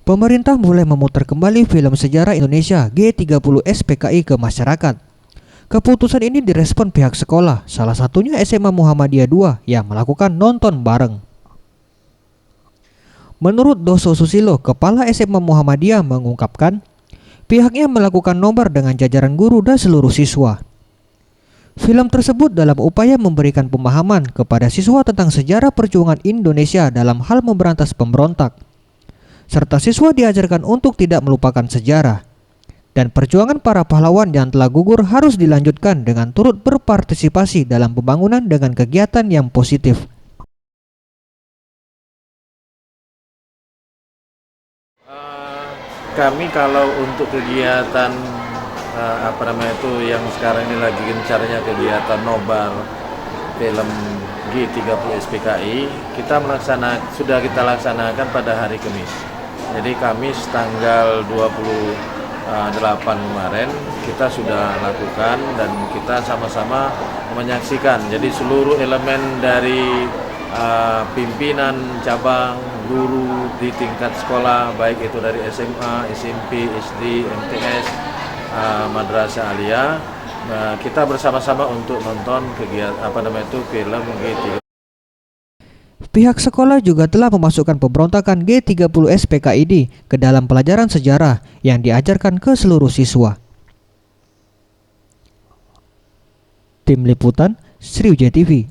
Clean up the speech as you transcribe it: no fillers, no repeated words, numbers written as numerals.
Pemerintah mulai memutar kembali film sejarah Indonesia G30 SPKI ke masyarakat. Keputusan ini direspon pihak sekolah, salah satunya SMA Muhammadiyah 2 yang melakukan nonton bareng. Menurut Doso Susilo, Kepala SMA Muhammadiyah mengungkapkan, pihaknya melakukan nobar dengan jajaran guru dan seluruh siswa. Film tersebut dalam upaya memberikan pemahaman kepada siswa tentang sejarah perjuangan Indonesia dalam hal memberantas pemberontak, serta siswa diajarkan untuk tidak melupakan sejarah dan perjuangan para pahlawan yang telah gugur harus dilanjutkan dengan turut berpartisipasi dalam pembangunan dengan kegiatan yang positif. Kami kalau untuk kegiatan yang sekarang ini lagi gencarnya kegiatan nobar film G30 SPKI, sudah kita laksanakan pada hari Kamis. Jadi Kamis tanggal 28 kemarin kita sudah lakukan dan kita sama-sama menyaksikan. Jadi seluruh elemen dari pimpinan cabang, guru di tingkat sekolah, baik itu dari SMA, SMP, SD, MTS, Madrasah Aliyah, kita bersama-sama untuk nonton film G30. Pihak sekolah juga telah memasukkan pemberontakan G30 SPKID ke dalam pelajaran sejarah yang diajarkan ke seluruh siswa. Tim Liputan Sriwijaya TV.